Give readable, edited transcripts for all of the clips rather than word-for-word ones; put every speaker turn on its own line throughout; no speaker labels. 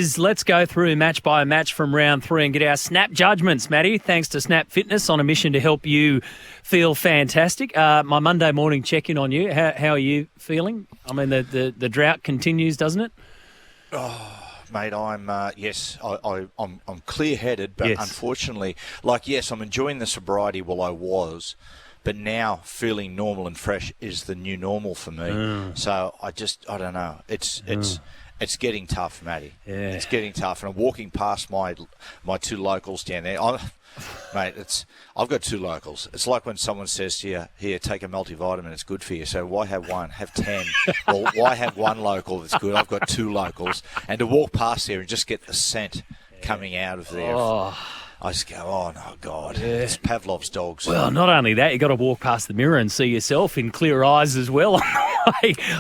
is let's go through match by match from round 3 and get our snap judgments, Matty. Thanks to Snap Fitness on a mission to help you feel fantastic. My Monday morning check-in on you. How are you feeling? I mean, the drought continues, doesn't it?
Mate, I'm clear-headed, but unfortunately, I'm enjoying the sobriety. Well, I was, but now feeling normal and fresh is the new normal for me. So I don't know. It's getting tough, Matty.
Yeah.
It's getting tough, and I'm walking past my two locals down there. Mate, I've got 2 locals. It's like when someone says to you, here, take a multivitamin, it's good for you. So why have one? Have 10. Well, why have 1 local that's good? I've got 2 locals. And to walk past there and just get the scent coming out of there. I just go, oh, no, God. Yeah. It's Pavlov's dogs.
Well, not only that, you've got to walk past the mirror and see yourself in clear eyes as well.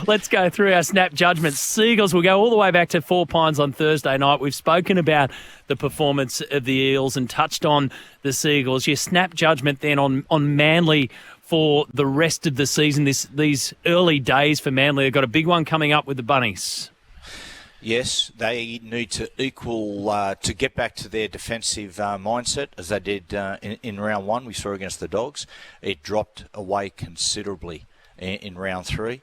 Let's go through our snap judgments. Seagulls will go all the way back to 4 Pines on Thursday night. We've spoken about the performance of the Eels and touched on the Seagulls. Your snap judgment then on Manly for the rest of the season, these early days for Manly. They've got a big one coming up with the Bunnies.
Yes, they need to equal to get back to their defensive mindset as they did in round 1. We saw against the Dogs. It dropped away considerably in round 3.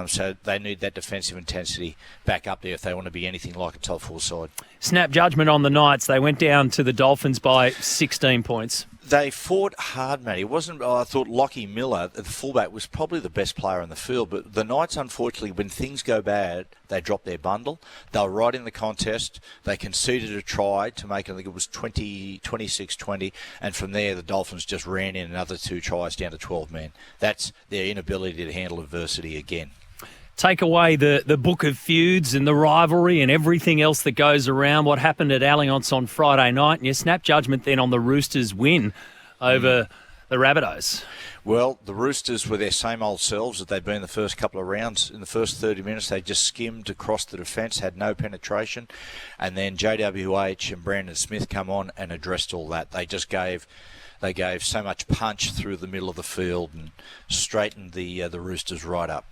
So they need that defensive intensity back up there if they want to be anything like a top 4 side. Snap
judgment on the Knights. They went down to the Dolphins by 16 points.
They fought hard, Matty. It wasn't. I thought Lockie Miller, the fullback, was probably the best player in the field. But the Knights, unfortunately, when things go bad, they drop their bundle. They were right in the contest. They conceded a try to make, I think it was 26-20. And from there, the Dolphins just ran in another 2 tries down to 12 men. That's their inability to handle adversity again.
Take away the book of feuds and the rivalry and everything else that goes around what happened at Allianz on Friday night, and your snap judgment then on the Roosters' win over the Rabbitohs.
Well, the Roosters were their same old selves that they'd been the first couple of rounds. In the first 30 minutes, they just skimmed across the defence, had no penetration, and then JWH and Brandon Smith come on and addressed all that. They just gave so much punch through the middle of the field and straightened the Roosters right up.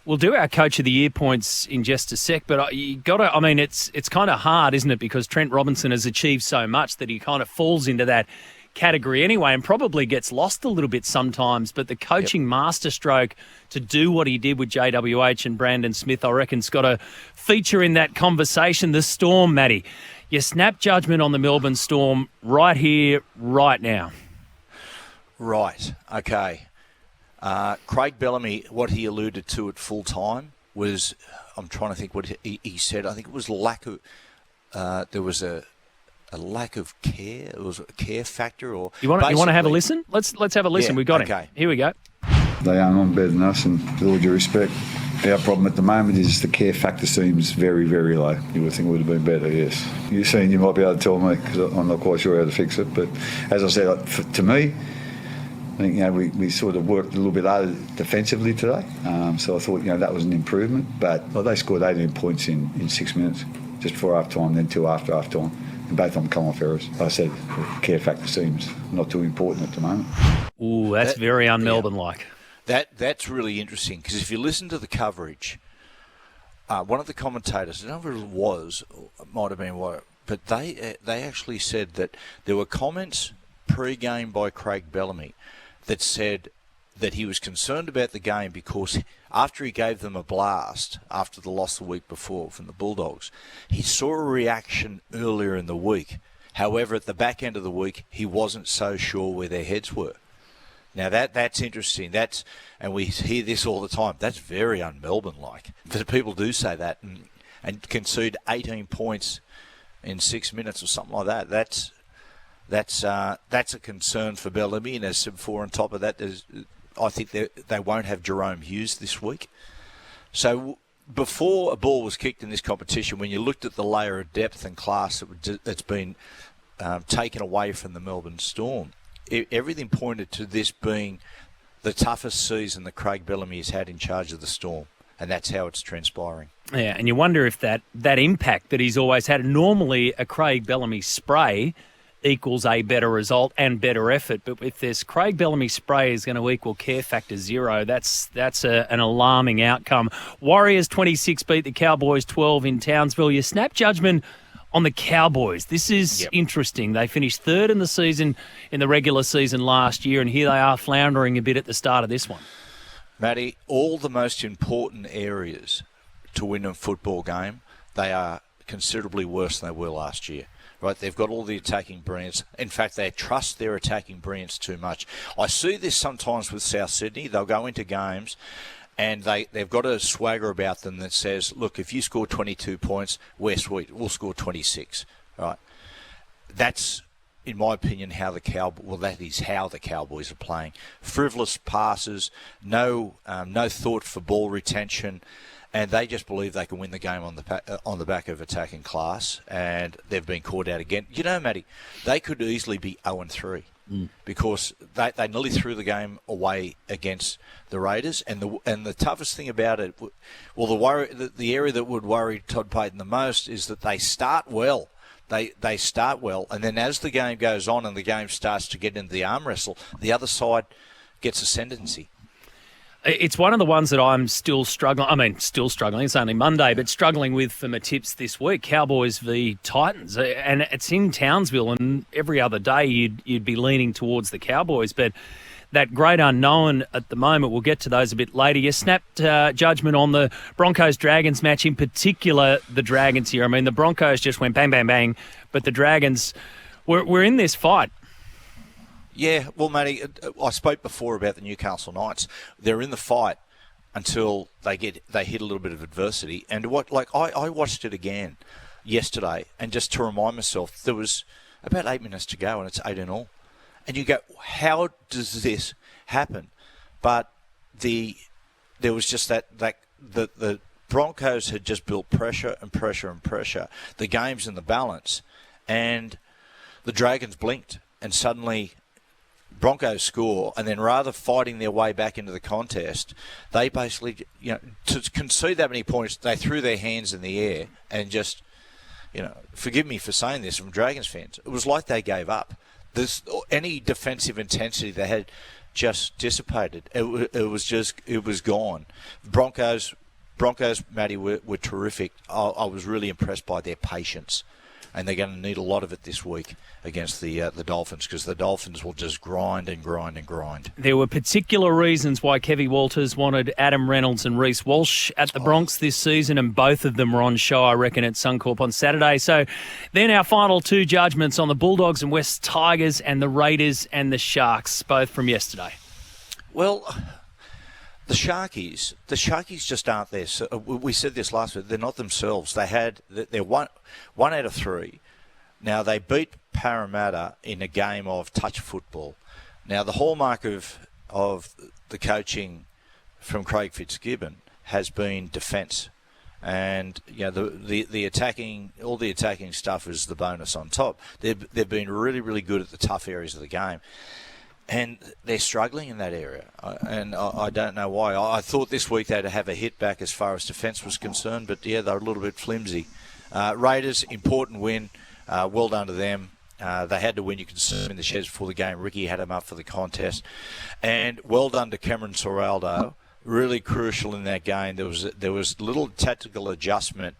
We'll do our Coach of the Year points in just a sec, but you got to. I mean, it's kind of hard, isn't it? Because Trent Robinson has achieved so much that he kind of falls into that category anyway, and probably gets lost a little bit sometimes. But the coaching masterstroke to do what he did with JWH and Brandon Smith, I reckon, has got to feature in that conversation. The Storm, Matty, your snap judgment on the Melbourne Storm right here, right now.
Right. Okay. Craig Bellamy, what he alluded to at full time was, I'm trying to think what he said. I think it was there was a lack of care. It was a care factor, or
you want to have a listen? Let's have a listen.
Yeah,
We've got
okay.
him. Here we go.
They aren't on better than us, and with all due respect, our problem at the moment is the care factor seems very, very low. You would think it would have been better, yes. You might be able to tell me, because I'm not quite sure how to fix it. But as I said, to me, I think we sort of worked a little bit harder defensively today, so I thought that was an improvement. But they scored 18 points in 6 minutes, just before half time, then 2 after half time, and both of them come off errors. Like I said, the care factor seems not too important at the moment.
Ooh, that's very un-Melbourne-like.
That's really interesting, because if you listen to the coverage, one of the commentators, I don't know who it was, it might have been what, but they actually said that there were comments pre-game by Craig Bellamy that said that he was concerned about the game because after he gave them a blast after the loss the week before from the Bulldogs, he saw a reaction earlier in the week. However, at the back end of the week, he wasn't so sure where their heads were. Now, that's interesting. And we hear this all the time. That's very un-Melbourne-like. But people do say that and concede 18 points in 6 minutes or something like that. That's a concern for Bellamy, and as I said before, on top of that, I think they won't have Jerome Hughes this week. So before a ball was kicked in this competition, when you looked at the layer of depth and class that's been taken away from the Melbourne Storm, everything pointed to this being the toughest season that Craig Bellamy has had in charge of the Storm, and that's how it's transpiring.
Yeah, and you wonder if that impact that he's always had, normally a Craig Bellamy spray equals a better result and better effort. But if this Craig Bellamy spray is going to equal care factor 0, that's an alarming outcome. Warriors 26 beat the Cowboys 12 in Townsville. Your snap judgment On the Cowboys, this is interesting. They finished third in the season, in the regular season last year, and here they are floundering a bit at the start of this one.
Matty, all the most important areas to win a football game, they are considerably worse than they were last year. Right, they've got all the attacking brilliance. In fact, they trust their attacking brilliance too much. I see this sometimes with South Sydney. They'll go into games and they've got a swagger about them that says, look, if you score 22 points, we're sweet. We'll score 26. Right? That's, in my opinion, that is how the Cowboys are playing. Frivolous passes, no thought for ball retention, and they just believe they can win the game on the back of attacking class, and they've been caught out again. You know, Matty, they could easily be 0-3 because they nearly threw the game away against the Raiders, and the toughest thing about it, the area that would worry Todd Payten the most is that they start well. They start well, and then as the game goes on and the game starts to get into the arm wrestle, the other side gets ascendancy.
It's one of the ones that I'm still struggling. I mean, still struggling. It's only Monday, but struggling with for my tips this week. Cowboys v Titans, and it's in Townsville. And every other day, you'd be leaning towards the Cowboys. But that great unknown at the moment, we'll get to those a bit later. You snapped judgment on the Broncos-Dragons match, in particular the Dragons here. I mean, the Broncos just went bang, bang, bang, but the Dragons were in this fight.
Yeah, well, Matty, I spoke before about the Newcastle Knights. They're in the fight until they hit a little bit of adversity. And I watched it again yesterday, and just to remind myself, there was about 8 minutes to go, and it's 8-8. And you go, how does this happen? But there was just that the Broncos had just built pressure and pressure and pressure. The game's in the balance, and the Dragons blinked, and suddenly Broncos score, and then rather fighting their way back into the contest, they basically, to concede that many points, they threw their hands in the air and just, forgive me for saying this from Dragons fans, it was like they gave up. Any defensive intensity they had just dissipated. It was gone. Broncos, Matty, were terrific. I was really impressed by their patience. And they're going to need a lot of it this week against the Dolphins, because the Dolphins will just grind and grind and grind.
There were particular reasons why Kevy Walters wanted Adam Reynolds and Reece Walsh at the Bronx this season, and both of them were on show, I reckon, at Suncorp on Saturday. So then our final two judgments on the Bulldogs and West Tigers, and the Raiders and the Sharks, both from yesterday.
Well, the Sharkies just aren't there. So we said this last week. They're not themselves. They're one out of three. Now, they beat Parramatta in a game of touch football. Now, the hallmark of the coaching from Craig Fitzgibbon has been defence, and the attacking, all the attacking stuff is the bonus on top. They've been really, really good at the tough areas of the game. And they're struggling in that area, and I don't know why. I thought this week they'd have a hit back as far as defence was concerned, but yeah, they're a little bit flimsy. Raiders, important win. Well done to them. They had to win. You can see them in the sheds before the game. Ricky had them up for the contest. And well done to Cameron Soraldo. Really crucial in that game. There was a little tactical adjustment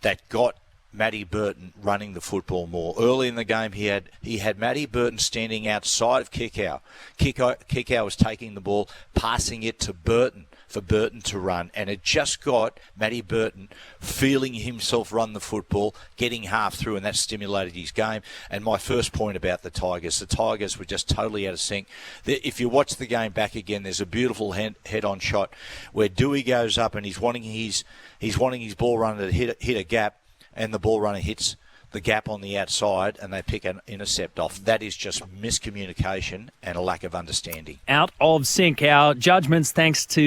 that got Matty Burton running the football more. Early in the game, he had Matty Burton standing outside of Kickow. Kickow was taking the ball, passing it to Burton for Burton to run, and it just got Matty Burton feeling himself run the football, getting half through, and that stimulated his game. And my first point about the Tigers were just totally out of sync. If you watch the game back again, there's a beautiful head-on shot where Dewey goes up and he's wanting his ball runner to hit a gap, and the ball runner hits the gap on the outside and they pick an intercept off. That is just miscommunication and a lack of understanding.
Out of sync. Our judgments, thanks to